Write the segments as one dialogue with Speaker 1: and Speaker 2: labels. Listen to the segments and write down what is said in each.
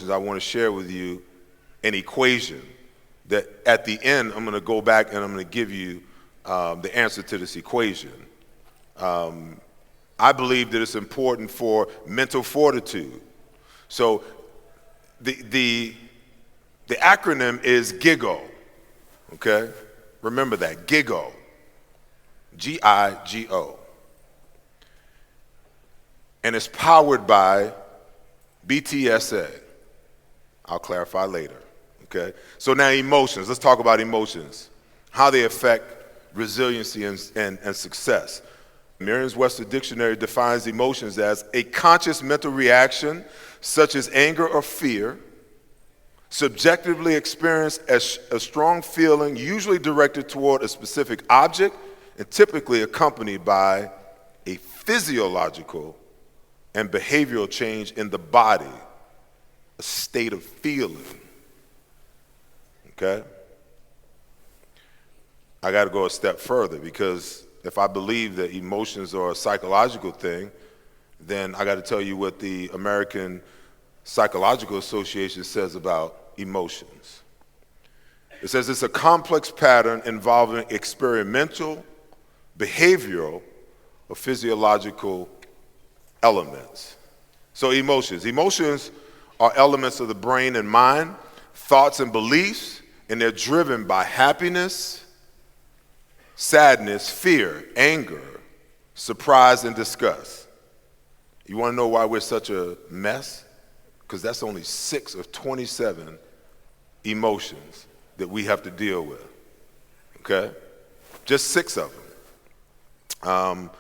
Speaker 1: I want to share with you an equation that at the end I'm going to go back and I'm going to give you the answer to this equation. I believe that it's important for mental fortitude. So the acronym is GIGO, okay? Remember that, GIGO, G-I-G-O. And it's powered by BTSA. I'll clarify later, okay? So now emotions, let's talk about emotions, how they affect resiliency and success. Merriam-Webster Dictionary defines emotions as a conscious mental reaction such as anger or fear, subjectively experienced as a strong feeling usually directed toward a specific object and typically accompanied by a physiological and behavioral change in the body, a state of feeling, okay? I got to go a step further because if I believe that emotions are a psychological thing, then I got to tell you what the American Psychological Association says about emotions. It says it's a complex pattern involving experimental, behavioral, or physiological elements. So emotions are elements of the brain and mind, thoughts and beliefs, and they're driven by happiness, sadness, fear, anger, surprise, and disgust. You want to know why we're such a mess? Because that's only 6 of 27 emotions that we have to deal with, okay? Just 6 of them.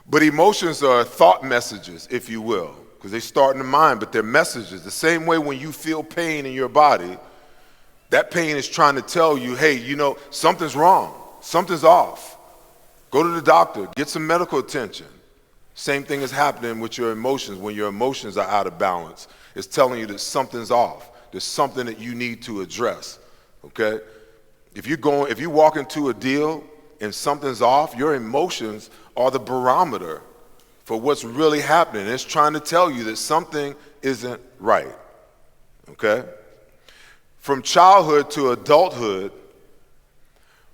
Speaker 1: But emotions are thought messages, if you will, because they start in the mind, but they're messages. The same way when you feel pain in your body, that pain is trying to tell you, hey, you know, something's wrong, something's off. Go to the doctor, get some medical attention. Same thing is happening with your emotions when your emotions are out of balance. It's telling you that something's off. There's something that you need to address, okay? If you walk into a deal and something's off, your emotions are the barometer for what's really happening. It's trying to tell you that something isn't right, okay? From childhood to adulthood,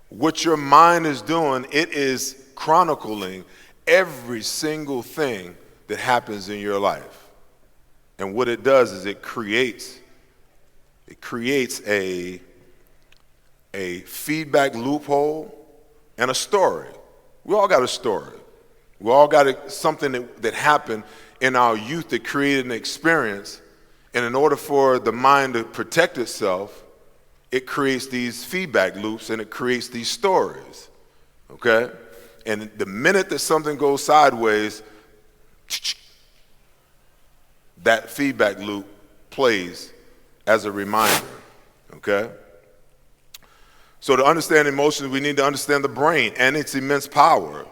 Speaker 1: what your mind is doing, it is chronicling every single thing that happens in your life. And what it does is it creates a feedback loophole and a story. We all got a story. We all got something that happened in our youth that created an experience. And in order for the mind to protect itself, it creates these feedback loops and it creates these stories, okay? And the minute that something goes sideways, that feedback loop plays as a reminder, okay? So to understand emotions, we need to understand the brain and its immense power.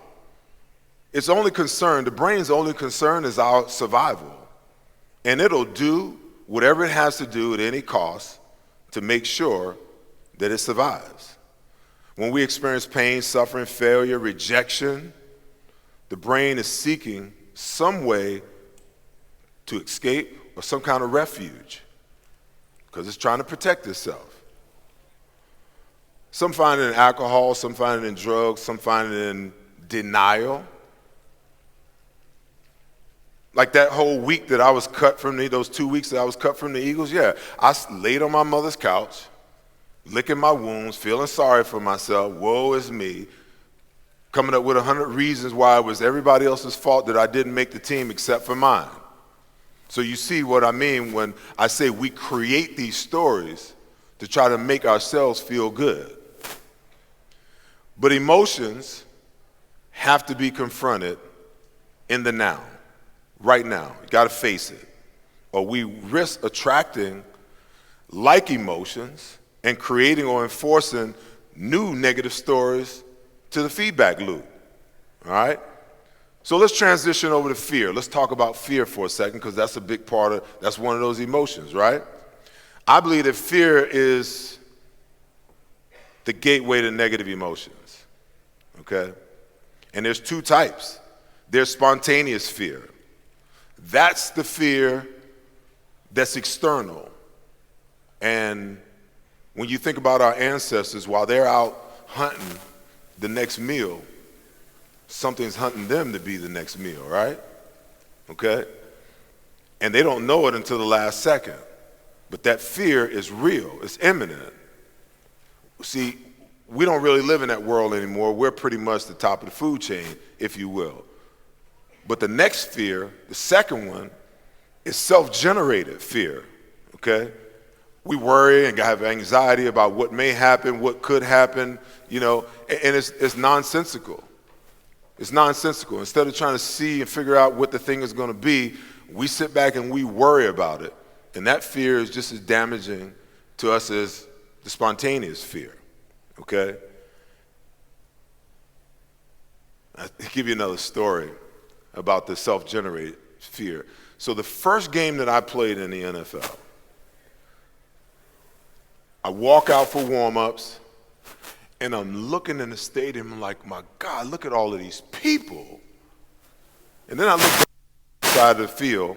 Speaker 1: The brain's only concern is our survival. And it'll do whatever it has to do at any cost to make sure that it survives. When we experience pain, suffering, failure, rejection, the brain is seeking some way to escape or some kind of refuge because it's trying to protect itself. Some find it in alcohol, some find it in drugs, some find it in denial. Like that whole week that I was cut from those 2 weeks that I was cut from the Eagles, yeah, I laid on my mother's couch, licking my wounds, feeling sorry for myself, woe is me, coming up with 100 reasons why it was everybody else's fault that I didn't make the team except for mine. So you see what I mean when I say we create these stories to try to make ourselves feel good. But emotions have to be confronted in the now, right now. You got to face it. Or we risk attracting like emotions and creating or enforcing new negative stories to the feedback loop, all right? So let's transition over to fear. Let's talk about fear for a second because that's a big part that's one of those emotions, right? I believe that fear is the gateway to negative emotions, okay? And there's 2 types. There's spontaneous fear. That's the fear that's external. And when you think about our ancestors, while they're out hunting the next meal, something's hunting them to be the next meal, right? Okay? And they don't know it until the last second. But that fear is real, it's imminent. See, we don't really live in that world anymore. We're pretty much the top of the food chain, if you will. But the next fear, the second one, is self-generated fear, okay? We worry and have anxiety about what may happen, what could happen, and it's nonsensical. It's nonsensical. Instead of trying to see and figure out what the thing is going to be, we sit back and we worry about it. And that fear is just as damaging to us as the spontaneous fear, okay? I'll give you another story about the self-generated fear. So the first game that I played in the NFL, I walk out for warm-ups, and I'm looking in the stadium, I'm like, my God, look at all of these people. And then I look outside of the field,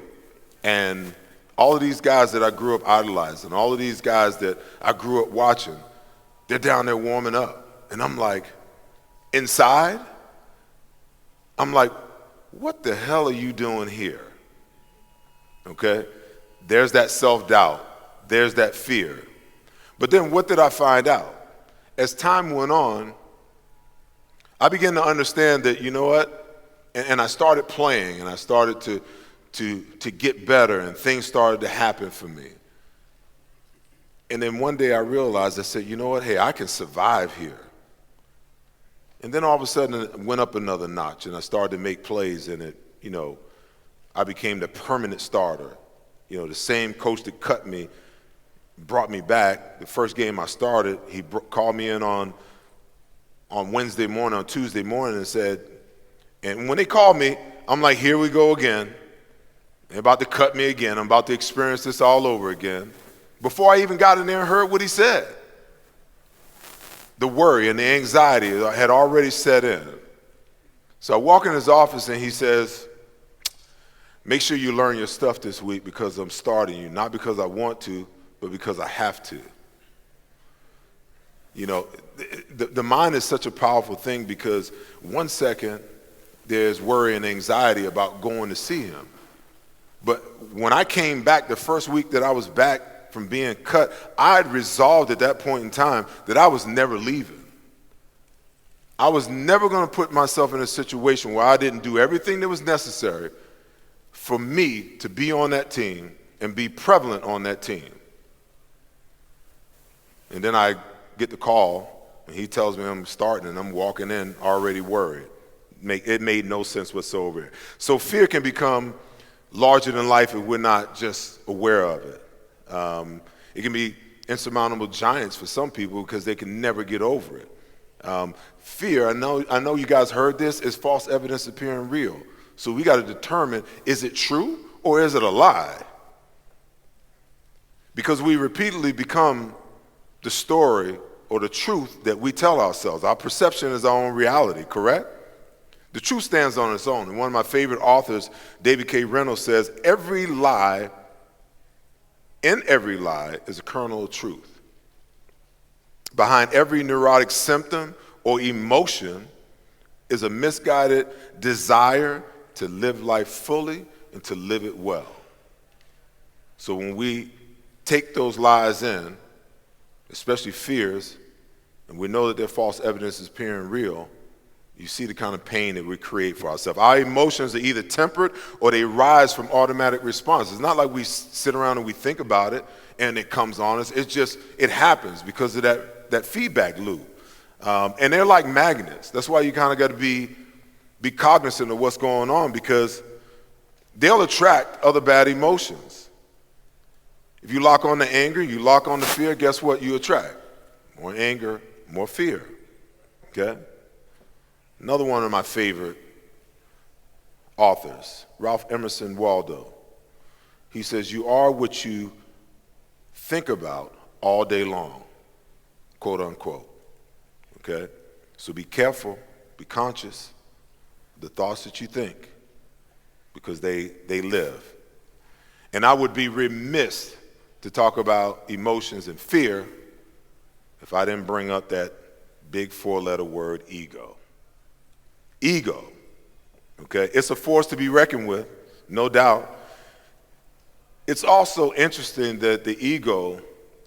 Speaker 1: and all of these guys that I grew up idolizing, all of these guys that I grew up watching, they're down there warming up. And I'm like, inside, I'm like, what the hell are you doing here? Okay? There's that self-doubt. There's that fear. But then what did I find out? As time went on, I began to understand that, you know what? And I started playing, and I started to get better, and things started to happen for me. And then one day I realized, I said, you know what? Hey, I can survive here. And then all of a sudden it went up another notch, and I started to make plays, and I became the permanent starter. The same coach that cut me brought me back. The first game I started, he called me in on Wednesday morning, on Tuesday morning, and said, and when they called me, I'm like, here we go again. They're about to cut me again. I'm about to experience this all over again. Before I even got in there and heard what he said, the worry and the anxiety had already set in. So I walk in his office and he says, make sure you learn your stuff this week because I'm starting you, not because I want to, but because I have to. The mind is such a powerful thing because 1 second there's worry and anxiety about going to see him. But when I came back, the first week that I was back from being cut, I had resolved at that point in time that I was never leaving. I was never going to put myself in a situation where I didn't do everything that was necessary for me to be on that team and be prevalent on that team. And then I get the call, and he tells me I'm starting, and I'm walking in already worried. It made no sense whatsoever. So fear can become larger than life if we're not just aware of it. It can be insurmountable giants for some people because they can never get over it. Fear, I know you guys heard this, is false evidence appearing real. So we got to determine, is it true or is it a lie? Because we repeatedly become the story or the truth that we tell ourselves. Our perception is our own reality, correct? The truth stands on its own. And one of my favorite authors, David K. Reynolds, says, in every lie is a kernel of truth. Behind every neurotic symptom or emotion is a misguided desire to live life fully and to live it well. So when we take those lies in, especially fears, and we know that their false evidence is appearing real, you see the kind of pain that we create for ourselves. Our emotions are either tempered or they rise from automatic response. It's not like we sit around and we think about it and it comes on us. It's just, it happens because of that feedback loop. And they're like magnets. That's why you kind of got to be cognizant of what's going on because they'll attract other bad emotions. If you lock on the anger, you lock on the fear, guess what you attract? More anger, more fear. Okay? Another one of my favorite authors, Ralph Emerson Waldo. He says, you are what you think about all day long, quote unquote. Okay? So be careful, be conscious of the thoughts that you think because they live. And I would be remiss to talk about emotions and fear if I didn't bring up that big four-letter word, ego. Ego, okay? It's a force to be reckoned with, no doubt. It's also interesting that the ego,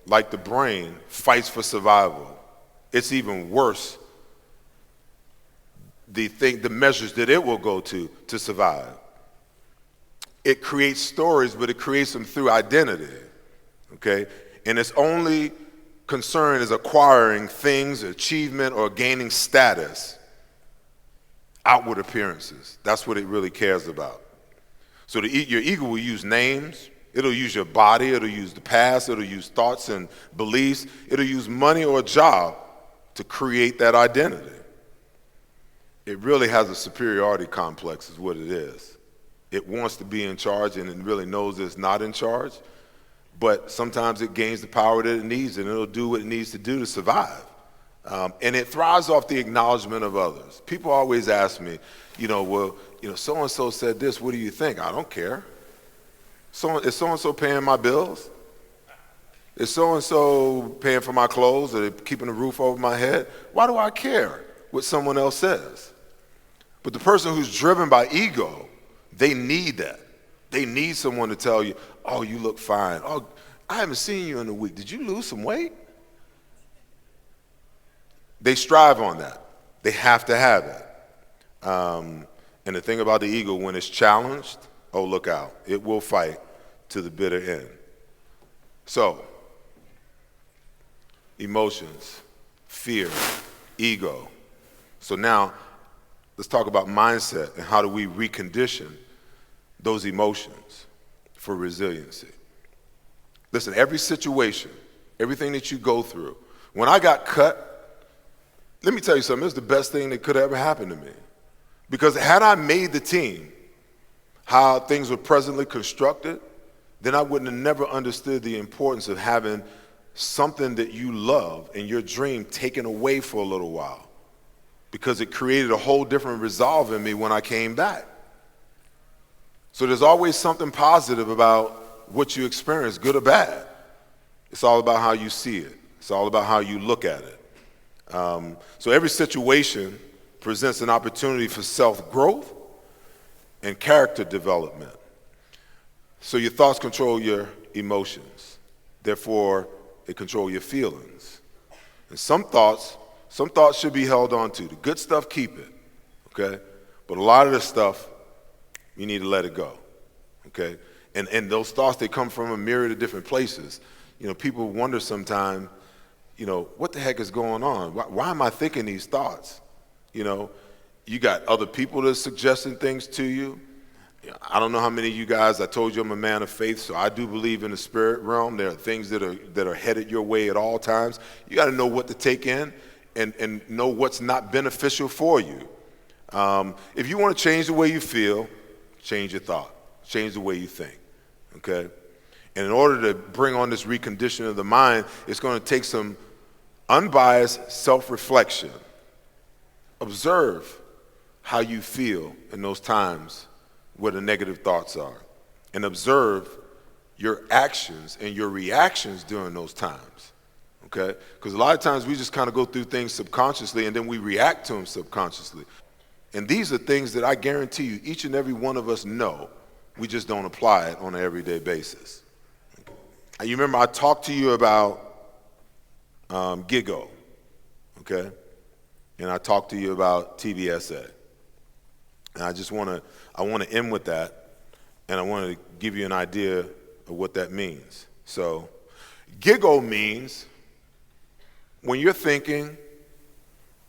Speaker 1: like the brain, fights for survival. It's even worse, the measures that it will go to survive. It creates stories, but it creates them through identity, okay? And its only concern is acquiring things, achievement, or gaining status, outward appearances. That's what it really cares about. So your ego will use names, it'll use your body, it'll use the past, it'll use thoughts and beliefs, it'll use money or a job to create that identity. It really has a superiority complex is what it is. It wants to be in charge and it really knows it's not in charge, but sometimes it gains the power that it needs and it'll do what it needs to do to survive. And it thrives off the acknowledgement of others. People always ask me, so-and-so said this, what do you think? I don't care. Is so-and-so paying my bills? Is so-and-so paying for my clothes or keeping a roof over my head? Why do I care what someone else says? But the person who's driven by ego, they need that. They need someone to tell you, oh, you look fine. Oh, I haven't seen you in a week. Did you lose some weight? They strive on that. They have to have it. And the thing about the ego, when it's challenged, oh, look out. It will fight to the bitter end. So, emotions, fear, ego. So now, let's talk about mindset and how do we recondition those emotions for resiliency. Listen, every situation, everything that you go through, when I got cut, let me tell you something, it was the best thing that could ever happen to me. Because had I made the team, how things were presently constructed, then I wouldn't have never understood the importance of having something that you love and your dream taken away for a little while. Because it created a whole different resolve in me when I came back. So there's always something positive about what you experience, good or bad. It's all about how you see it. It's all about how you look at it. So every situation presents an opportunity for self-growth and character development. So your thoughts control your emotions. Therefore, they control your feelings. And some thoughts should be held on to. The good stuff, keep it, okay? But a lot of the stuff, you need to let it go, okay? And those thoughts, they come from a myriad of different places. People wonder sometimes, what the heck is going on? Why am I thinking these thoughts? You got other people that are suggesting things to you. I don't know how many of you guys, I told you I'm a man of faith, so I do believe in the spirit realm. There are things that are headed your way at all times. You got to know what to take in and know what's not beneficial for you. If you want to change the way you feel, change your thought. Change the way you think, okay? And in order to bring on this reconditioning of the mind, it's going to take some unbiased self-reflection. Observe how you feel in those times where the negative thoughts are, and observe your actions and your reactions during those times, okay? Because a lot of times we just kind of go through things subconsciously and then we react to them subconsciously. And these are things that I guarantee you each and every one of us know. We just don't apply it on an everyday basis. And you remember I talked to you about GIGO, okay? And I talked to you about TBSA. And I want to end with that, and I want to give you an idea of what that means. So, GIGO means when you're thinking,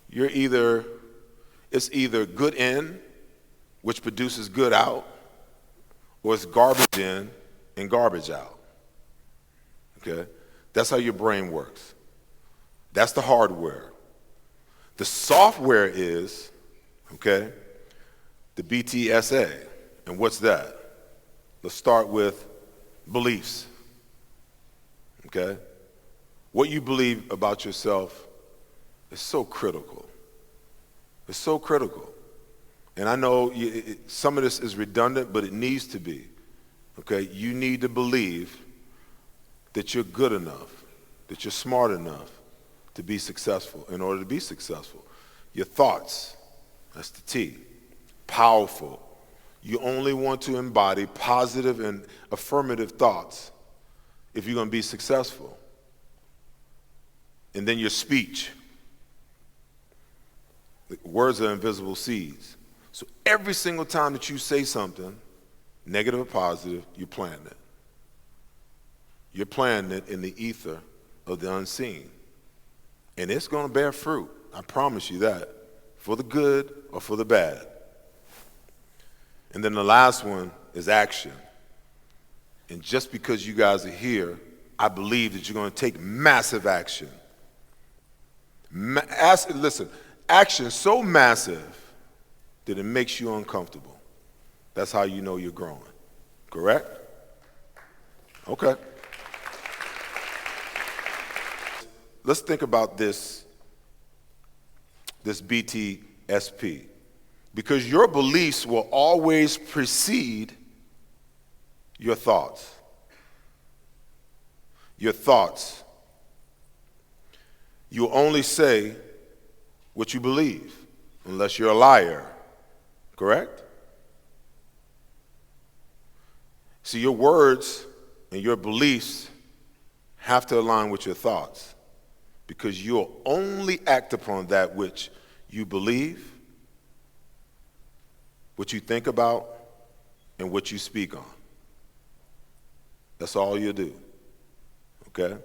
Speaker 1: it's either good in, which produces good out, or it's garbage in and garbage out. Okay? That's how your brain works. That's the hardware. The software is, okay, the BTSA. And what's that? Let's start with beliefs. Okay? What you believe about yourself is so critical. It's so critical. And I know some of this is redundant, but it needs to be. Okay? You need to believe that you're good enough, that you're smart enough to be successful. In order to be successful, your thoughts, that's the T, powerful. You only want to embody positive and affirmative thoughts if you're going to be successful. And then your speech. Words are invisible seeds. So every single time that you say something, negative or positive, you're planting it. You're planting it in the ether of the unseen. And it's going to bear fruit. I promise you that. For the good or for the bad. And then the last one is action. And just because you guys are here, I believe that you're going to take massive action. Listen, action so massive that it makes you uncomfortable. That's how you know you're growing. Correct? Okay. Let's think about this BTSP. Because your beliefs will always precede your thoughts. Your thoughts. You'll only say what you believe, unless you're a liar. Correct? See, your words and your beliefs have to align with your thoughts, because you'll only act upon that which you believe, what you think about, and what you speak on. That's all you'll do. Okay?